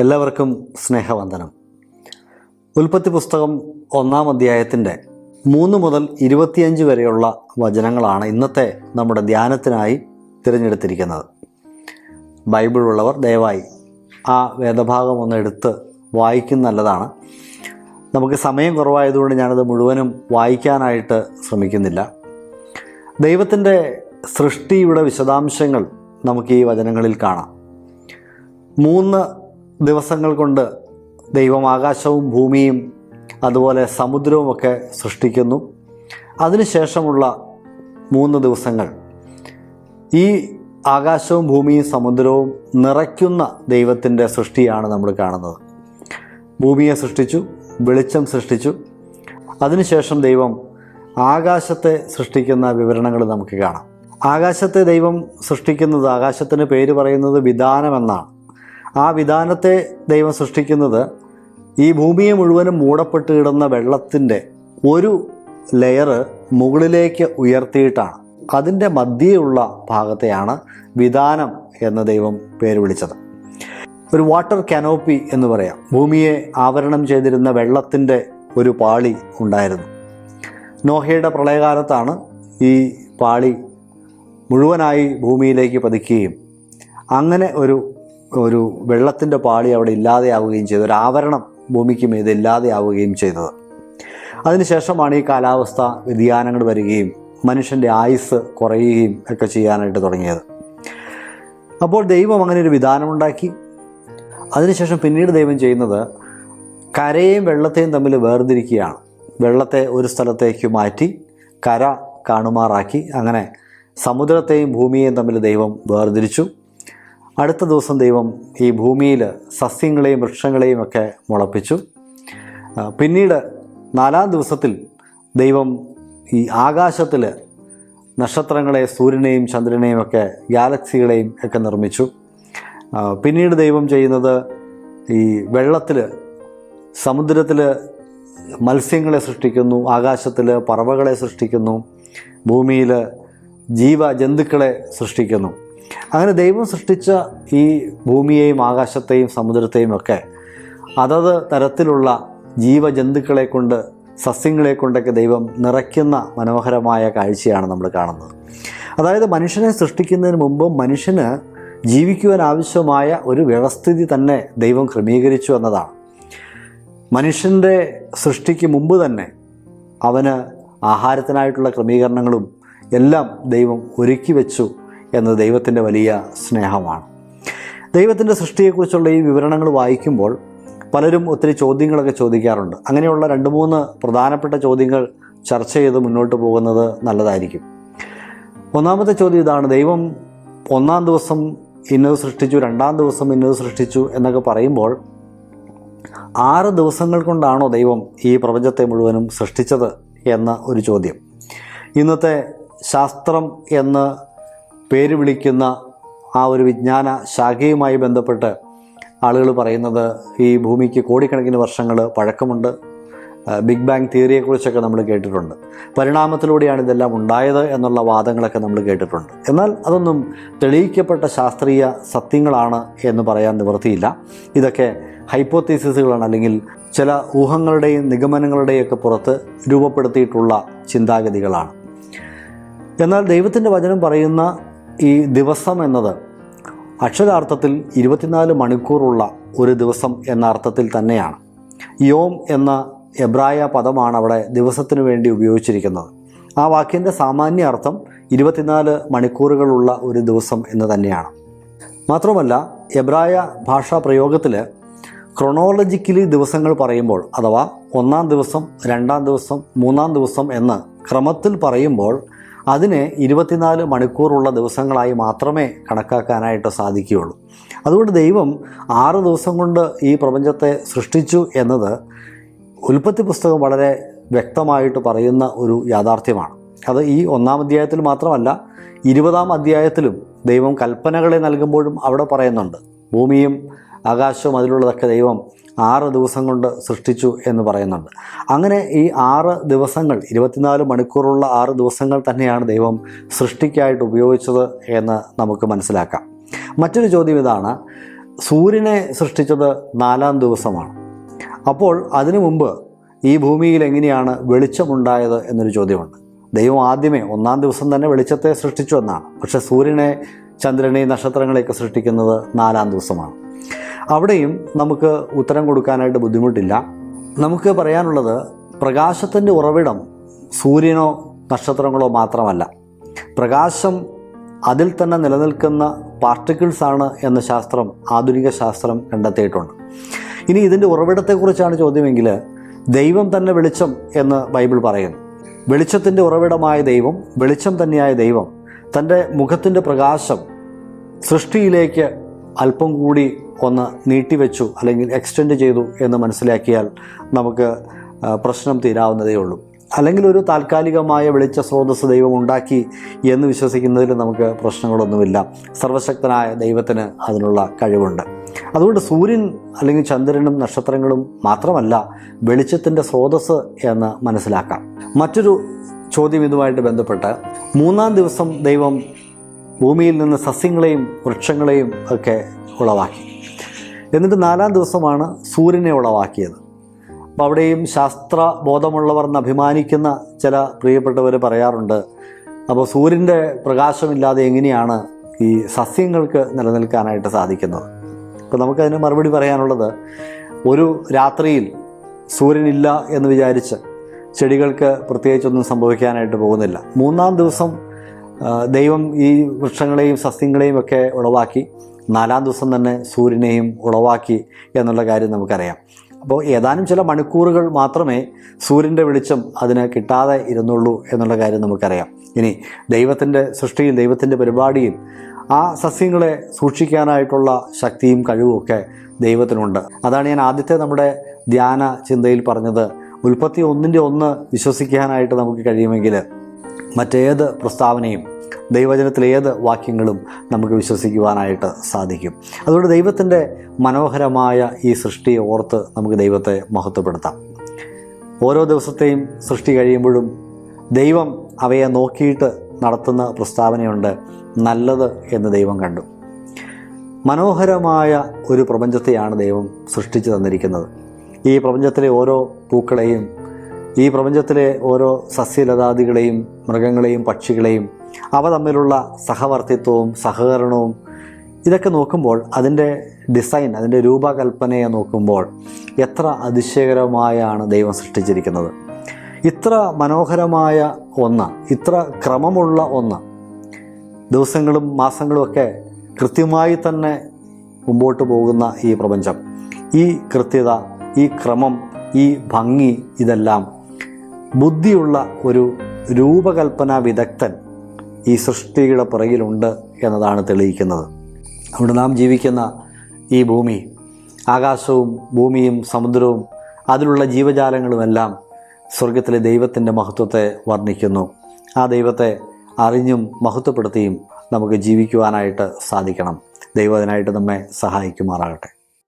എല്ലാവർക്കും സ്നേഹവന്ദനം. ഉൽപ്പത്തി പുസ്തകം 1-ാം അധ്യായത്തിൻ്റെ 3 മുതൽ 25 വരെയുള്ള വചനങ്ങളാണ് ഇന്നത്തെ നമ്മുടെ ധ്യാനത്തിനായി തിരഞ്ഞെടുത്തിരിക്കുന്നത്. ബൈബിൾ ഉള്ളവർ ദയവായി ആ വേദഭാഗം ഒന്ന് എടുത്ത് വായിക്കുന്ന നല്ലതാണ്. നമുക്ക് സമയം കുറവായതുകൊണ്ട് ഞാനത് മുഴുവനും വായിക്കാനായിട്ട് ശ്രമിക്കുന്നില്ല. ദൈവത്തിൻ്റെ സൃഷ്ടിയുടെ വിശദാംശങ്ങൾ നമുക്ക് ഈ വചനങ്ങളിൽ കാണാം. 3 ദിവസങ്ങൾ കൊണ്ട് ദൈവം ആകാശവും ഭൂമിയും അതുപോലെ സമുദ്രവുമൊക്കെ സൃഷ്ടിക്കുന്നു. അതിനുശേഷമുള്ള 3 ദിവസങ്ങൾ ഈ ആകാശവും ഭൂമിയും സമുദ്രവും നിറയ്ക്കുന്ന ദൈവത്തിൻ്റെ സൃഷ്ടിയാണ് നമ്മൾ കാണുന്നത്. ഭൂമിയെ സൃഷ്ടിച്ചു, വെളിച്ചം സൃഷ്ടിച്ചു. അതിനുശേഷം ദൈവം ആകാശത്തെ സൃഷ്ടിക്കുന്ന വിവരണങ്ങൾ നമുക്ക് കാണാം. ആകാശത്തെ ദൈവം സൃഷ്ടിക്കുന്നത്, ആകാശത്തിന് പേര് പറയുന്നത് വിതാനമെന്നാണ്. ആ വിതാനത്തെ ദൈവം സൃഷ്ടിക്കുന്നത് ഈ ഭൂമിയെ മുഴുവനും മൂടപ്പെട്ട് കിടന്ന വെള്ളത്തിൻ്റെ ഒരു ലെയർ മുകളിലേക്ക് ഉയർത്തിയിട്ടാണ്. അതിൻ്റെ മധ്യയുള്ള ഭാഗത്തെയാണ് വിതാനം എന്ന് ദൈവം പേര് വിളിച്ചത്. ഒരു വാട്ടർ കാനോപ്പി എന്ന് പറയാം. ഭൂമിയെ ആവരണം ചെയ്തിരുന്ന വെള്ളത്തിൻ്റെ ഒരു പാളി ഉണ്ടായിരുന്നു. നോഹയുടെ പ്രളയകാലത്താണ് ഈ പാളി മുഴുവനായി ഭൂമിയിലേക്ക് പതിക്കുകയും അങ്ങനെ ഒരു വെള്ളത്തിൻ്റെ പാളി അവിടെ ഇല്ലാതെയാവുകയും ചെയ്തു. ഒരു ആവരണം ഭൂമിക്ക് മീതെ ഇല്ലാതെയാവുകയും ചെയ്തത്. അതിനുശേഷമാണ് ഈ കാലാവസ്ഥ വ്യതിയാനങ്ങൾ വരികയും മനുഷ്യൻ്റെ ആയുസ് കുറയുകയും ഒക്കെ ചെയ്യാനായിട്ട് തുടങ്ങിയത്. അപ്പോൾ ദൈവം അങ്ങനെ ഒരു വിധാനമുണ്ടാക്കി. അതിനുശേഷം പിന്നീട് ദൈവം ചെയ്യുന്നത് കരയെയും വെള്ളത്തെയും തമ്മിൽ വേർതിരിക്കുകയാണ്. വെള്ളത്തെ ഒരു സ്ഥലത്തേക്ക് മാറ്റി കര കാണുമാറാക്കി. അങ്ങനെ സമുദ്രത്തെയും ഭൂമിയെയും തമ്മിൽ ദൈവം വേർതിരിച്ചു. അടുത്ത ദിവസം ദൈവം ഈ ഭൂമിയിൽ സസ്യങ്ങളെയും വൃക്ഷങ്ങളെയും ഒക്കെ മുളപ്പിച്ചു. പിന്നീട് 4-ാം ദിവസത്തിൽ ദൈവം ഈ ആകാശത്തിൽ നക്ഷത്രങ്ങളെ, സൂര്യനെയും ചന്ദ്രനെയും ഒക്കെ, ഗാലക്സികളെയും ഒക്കെ നിർമ്മിച്ചു. പിന്നീട് ദൈവം ചെയ്യുന്നത് ഈ വെള്ളത്തിൽ, സമുദ്രത്തിൽ മത്സ്യങ്ങളെ സൃഷ്ടിക്കുന്നു, ആകാശത്തിൽ പറവകളെ സൃഷ്ടിക്കുന്നു, ഭൂമിയിൽ ജീവജന്തുക്കളെ സൃഷ്ടിക്കുന്നു. അങ്ങനെ ദൈവം സൃഷ്ടിച്ച ഈ ഭൂമിയെയും ആകാശത്തെയും സമുദ്രത്തെയും ഒക്കെ അതത് തരത്തിലുള്ള ജീവജന്തുക്കളെ കൊണ്ട്, സസ്യങ്ങളെ കൊണ്ടൊക്കെ ദൈവം നിറയ്ക്കുന്ന മനോഹരമായ കാഴ്ചയാണ് നമ്മൾ കാണുന്നത്. അതായത് മനുഷ്യനെ സൃഷ്ടിക്കുന്നതിന് മുമ്പ് മനുഷ്യന് ജീവിക്കുവാൻ ആവശ്യമായ ഒരു വ്യവസ്ഥിതി തന്നെ ദൈവം ക്രമീകരിച്ചു എന്നതാണ്. മനുഷ്യൻ്റെ സൃഷ്ടിക്ക് മുമ്പ് തന്നെ അവന് ആഹാരത്തിനായിട്ടുള്ള ക്രമീകരണങ്ങളും എല്ലാം ദൈവം ഒരുക്കി വെച്ചു എന്നത് ദൈവത്തിൻ്റെ വലിയ സ്നേഹമാണ്. ദൈവത്തിൻ്റെ സൃഷ്ടിയെക്കുറിച്ചുള്ള ഈ വിവരണങ്ങൾ വായിക്കുമ്പോൾ പലരും ഒത്തിരി ചോദ്യങ്ങളൊക്കെ ചോദിക്കാറുണ്ട്. അങ്ങനെയുള്ള 2-3 പ്രധാനപ്പെട്ട ചോദ്യങ്ങൾ ചർച്ച ചെയ്ത് മുന്നോട്ട് പോകുന്നത് നല്ലതായിരിക്കും. ഒന്നാമത്തെ ചോദ്യം ഇതാണ്: ദൈവം 1-ാം ദിവസം ഇന്നത് സൃഷ്ടിച്ചു, 2-ാം ദിവസം ഇന്നത് സൃഷ്ടിച്ചു എന്നൊക്കെ പറയുമ്പോൾ 6 ദിവസങ്ങൾ കൊണ്ടാണോ ദൈവം ഈ പ്രപഞ്ചത്തെ മുഴുവനും സൃഷ്ടിച്ചത് എന്ന ഒരു ചോദ്യം. ഇന്നത്തെ ശാസ്ത്രം എന്ന് പേര് വിളിക്കുന്ന ആ ഒരു വിജ്ഞാന ശാഖയുമായി ബന്ധപ്പെട്ട് ആളുകൾ പറയുന്നത് ഈ ഭൂമിക്ക് കോടിക്കണക്കിന് വർഷങ്ങൾ പഴക്കമുണ്ട്. ബിഗ് ബാങ് തിയറിയെക്കുറിച്ചൊക്കെ നമ്മൾ കേട്ടിട്ടുണ്ട്. പരിണാമത്തിലൂടെയാണ് ഇതെല്ലാം ഉണ്ടായത് എന്നുള്ള വാദങ്ങളൊക്കെ നമ്മൾ കേട്ടിട്ടുണ്ട്. എന്നാൽ അതൊന്നും തെളിയിക്കപ്പെട്ട ശാസ്ത്രീയ സത്യങ്ങളാണ് എന്ന് പറയാൻ നിവൃത്തിയില്ല. ഇതൊക്കെ ഹൈപ്പോത്തീസിസുകളാണ്, അല്ലെങ്കിൽ ചില ഊഹങ്ങളുടെയും നിഗമനങ്ങളുടെയൊക്കെ പുറത്ത് രൂപപ്പെടുത്തിയിട്ടുള്ള ചിന്താഗതികളാണ്. എന്നാൽ ദൈവത്തിൻ്റെ വചനം പറയുന്ന ഈ ദിവസം എന്നത് അക്ഷരാർത്ഥത്തിൽ 24 മണിക്കൂറുള്ള ഒരു ദിവസം എന്ന അർത്ഥത്തിൽ തന്നെയാണ്. യോം എന്ന എബ്രായ പദമാണ് അവിടെ ദിവസത്തിനു വേണ്ടി ഉപയോഗിച്ചിരിക്കുന്നത്. ആ വാക്കിൻ്റെ സാമാന്യ അർത്ഥം 24 മണിക്കൂറുകളുള്ള ഒരു ദിവസം എന്ന് തന്നെയാണ്. മാത്രമല്ല എബ്രായ ഭാഷാ പ്രയോഗത്തിൽ ക്രൊണോളജിക്കലി ദിവസങ്ങൾ പറയുമ്പോൾ, അഥവാ 1-ാം ദിവസം, 2-ാം ദിവസം, 3-ാം ദിവസം എന്ന് ക്രമത്തിൽ പറയുമ്പോൾ അതിനെ 24 മണിക്കൂറുള്ള ദിവസങ്ങളായി മാത്രമേ കണക്കാക്കാനായിട്ട് സാധിക്കുകയുള്ളൂ. അതുകൊണ്ട് ദൈവം 6 ദിവസം കൊണ്ട് ഈ പ്രപഞ്ചത്തെ സൃഷ്ടിച്ചു എന്നത് ഉൽപ്പത്തി പുസ്തകം വളരെ വ്യക്തമായിട്ട് പറയുന്ന ഒരു യാഥാർത്ഥ്യമാണ്. അത് ഈ 1-ാം അധ്യായത്തിൽ മാത്രമല്ല, 20-ാം അധ്യായത്തിലും ദൈവം കൽപ്പനകളെ നൽകുമ്പോഴും അവിടെ പറയുന്നുണ്ട്. ഭൂമിയും ആകാശവും അതിലുള്ളതൊക്കെ ദൈവം 6 ദിവസം കൊണ്ട് സൃഷ്ടിച്ചു എന്ന് പറയുന്നുണ്ട്. അങ്ങനെ ഈ 6 ദിവസങ്ങൾ, 24 മണിക്കൂറുള്ള 6 ദിവസങ്ങൾ തന്നെയാണ് ദൈവം സൃഷ്ടിക്കായിട്ട് ഉപയോഗിച്ചത് എന്ന് നമുക്ക് മനസ്സിലാക്കാം. മറ്റൊരു ചോദ്യം ഇതാണ്: സൂര്യനെ സൃഷ്ടിച്ചത് 4-ാം ദിവസമാണ്. അപ്പോൾ അതിനു മുമ്പ് ഈ ഭൂമിയിൽ എങ്ങനെയാണ് വെളിച്ചമുണ്ടായത് എന്നൊരു ചോദ്യമുണ്ട്. ദൈവം ആദ്യമേ 1-ാം ദിവസം തന്നെ വെളിച്ചത്തെ സൃഷ്ടിച്ചു എന്നാണ്. പക്ഷേ സൂര്യനെ, ചന്ദ്രനെ, നക്ഷത്രങ്ങളെയൊക്കെ സൃഷ്ടിക്കുന്നത് 4-ാം ദിവസമാണ്. അവിടെയും നമുക്ക് ഉത്തരം കൊടുക്കാനായിട്ട് ബുദ്ധിമുട്ടില്ല. നമുക്ക് പറയാനുള്ളത്, പ്രകാശത്തിൻ്റെ ഉറവിടം സൂര്യനോ നക്ഷത്രങ്ങളോ മാത്രമല്ല, പ്രകാശം അതിൽ തന്നെ നിലനിൽക്കുന്ന പാർട്ടിക്കിൾസാണ് എന്ന് ആധുനിക ശാസ്ത്രം കണ്ടെത്തിയിട്ടുണ്ട്. ഇനി ഇതിൻ്റെ ഉറവിടത്തെക്കുറിച്ചാണ് ചോദ്യമെങ്കിൽ, ദൈവം തന്നെ വെളിച്ചം എന്ന് ബൈബിൾ പറയുന്നു. വെളിച്ചത്തിൻ്റെ ഉറവിടമായ ദൈവം, വെളിച്ചം തന്നെയായ ദൈവം തൻ്റെ മുഖത്തിൻ്റെ പ്രകാശം സൃഷ്ടിയിലേക്ക് അല്പം കൂടി ഒന്ന് നീട്ടിവെച്ചു, അല്ലെങ്കിൽ എക്സ്റ്റെൻഡ് ചെയ്തു എന്ന് മനസ്സിലാക്കിയാൽ നമുക്ക് പ്രശ്നം തീരാവുന്നതേ ഉള്ളൂ. അല്ലെങ്കിൽ ഒരു താൽക്കാലികമായ വെളിച്ച സ്രോതസ്സ് ദൈവം ഉണ്ടാക്കി എന്ന് വിശ്വസിക്കുന്നതിൽ നമുക്ക് പ്രശ്നങ്ങളൊന്നുമില്ല. സർവശക്തനായ ദൈവത്തിന് അതിനുള്ള കഴിവുണ്ട്. അതുകൊണ്ട് സൂര്യൻ അല്ലെങ്കിൽ ചന്ദ്രനും നക്ഷത്രങ്ങളും മാത്രമല്ല വെളിച്ചത്തിൻ്റെ സ്രോതസ്സ് എന്ന് മനസ്സിലാക്കാം. മറ്റൊരു ചോദ്യം ഇതുമായിട്ട് ബന്ധപ്പെട്ട്, 3-ാം ദിവസം ദൈവം ഭൂമിയിൽ നിന്ന് സസ്യങ്ങളെയും വൃക്ഷങ്ങളെയും ഒക്കെ ഉളവാക്കി. എന്നിട്ട് 4-ാം ദിവസമാണ് സൂര്യനെ ഉളവാക്കിയത്. അപ്പോൾ അവിടെയും ശാസ്ത്രബോധമുള്ളവർ എന്ന് അഭിമാനിക്കുന്ന ചില പ്രിയപ്പെട്ടവർ പറയാറുണ്ട്, അപ്പോൾ സൂര്യൻ്റെ പ്രകാശമില്ലാതെ എങ്ങനെയാണ് ഈ സസ്യങ്ങൾക്ക് നിലനിൽക്കാനായിട്ട് സാധിക്കുന്നത്? അപ്പോൾ നമുക്കതിന് മറുപടി പറയാനുള്ളത്, ഒരു രാത്രിയിൽ സൂര്യനില്ല എന്ന് വിചാരിച്ച് ചെടികൾക്ക് പ്രത്യേകിച്ചൊന്നും സംഭവിക്കാനായിട്ട് പോകുന്നില്ല. 3-ാം ദിവസം ദൈവം ഈ വൃക്ഷങ്ങളെയും സസ്യങ്ങളെയും ഒക്കെ ഉളവാക്കി, 4-ാം ദിവസം തന്നെ സൂര്യനെയും ഉളവാക്കി എന്നുള്ള കാര്യം നമുക്കറിയാം. അപ്പോൾ ഏതാനും ചില മണിക്കൂറുകൾ മാത്രമേ സൂര്യൻ്റെ വെളിച്ചം അതിന് കിട്ടാതെ ഇരുന്നുള്ളൂ എന്നുള്ള കാര്യം നമുക്കറിയാം. ഇനി ദൈവത്തിൻ്റെ സൃഷ്ടിയിൽ, ദൈവത്തിൻ്റെ പരിപാടിയിൽ ആ സസ്യങ്ങളെ സൂക്ഷിക്കാനായിട്ടുള്ള ശക്തിയും കഴിവുമൊക്കെ ദൈവത്തിനുണ്ട്. അതാണ് ഞാൻ ആദ്യത്തെ നമ്മുടെ ധ്യാന ചിന്തയിൽ പറഞ്ഞത്. ഉൽപ്പത്തി 1:1 വിശ്വസിക്കാനായിട്ട് നമുക്ക് കഴിയുമെങ്കിൽ മറ്റേത് പ്രസ്താവനയും, ദൈവവചനത്തിലെ ഏത് വാക്യങ്ങളും നമുക്ക് വിശ്വസിക്കുവാനായിട്ട് സാധിക്കും. അതുകൊണ്ട് ദൈവത്തിൻ്റെ മനോഹരമായ ഈ സൃഷ്ടിയെ ഓർത്ത് നമുക്ക് ദൈവത്തെ മഹത്വപ്പെടുത്താം. ഓരോ ദിവസത്തെയും സൃഷ്ടി കഴിയുമ്പോഴും ദൈവം അവയെ നോക്കിയിട്ട് നടത്തുന്ന പ്രസ്താവനയുണ്ട്, നല്ലത് എന്ന് ദൈവം കണ്ടു. മനോഹരമായ ഒരു പ്രപഞ്ചത്തെയാണ് ദൈവം സൃഷ്ടിച്ചു തന്നിരിക്കുന്നത്. ഈ പ്രപഞ്ചത്തിലെ ഓരോ പൂക്കളെയും, ഈ പ്രപഞ്ചത്തിലെ ഓരോ സസ്യലതാദികളെയും, മൃഗങ്ങളെയും, പക്ഷികളെയും, അവ തമ്മിലുള്ള സഹവർത്തിത്വവും സഹകരണവും ഇതൊക്കെ നോക്കുമ്പോൾ, അതിൻ്റെ ഡിസൈൻ, അതിൻ്റെ രൂപകൽപ്പനയെ നോക്കുമ്പോൾ എത്ര അതിശയകരമായാണ് ദൈവം സൃഷ്ടിച്ചിരിക്കുന്നത്. ഇത്ര മനോഹരമായ ഒന്ന്, ഇത്ര ക്രമമുള്ള ഒന്ന്, ദിവസങ്ങളും മാസങ്ങളും ഒക്കെ കൃത്യമായി തന്നെ മുമ്പോട്ട് പോകുന്ന ഈ പ്രപഞ്ചം, ഈ കൃത്യത, ഈ ക്രമം, ഈ ഭംഗി, ഇതെല്ലാം ബുദ്ധിയുള്ള ഒരു രൂപകൽപ്പന വിദഗ്ധൻ ഈ സൃഷ്ടിയുടെ പിറകിലുണ്ട് എന്നതാണ് തെളിയിക്കുന്നത്. അവിടെ നാം ജീവിക്കുന്ന ഈ ഭൂമി, ആകാശവും ഭൂമിയും സമുദ്രവും അതിലുള്ള ജീവജാലങ്ങളുമെല്ലാം സ്വർഗത്തിലെ ദൈവത്തിൻ്റെ മഹത്വത്തെ വർണ്ണിക്കുന്നു. ആ ദൈവത്തെ അറിഞ്ഞും മഹത്വപ്പെടുത്തിയും നമുക്ക് ജീവിക്കുവാനായിട്ട് സാധിക്കണം. ദൈവം അതിനായിട്ട് നമ്മെ സഹായിക്കുമാറാകട്ടെ.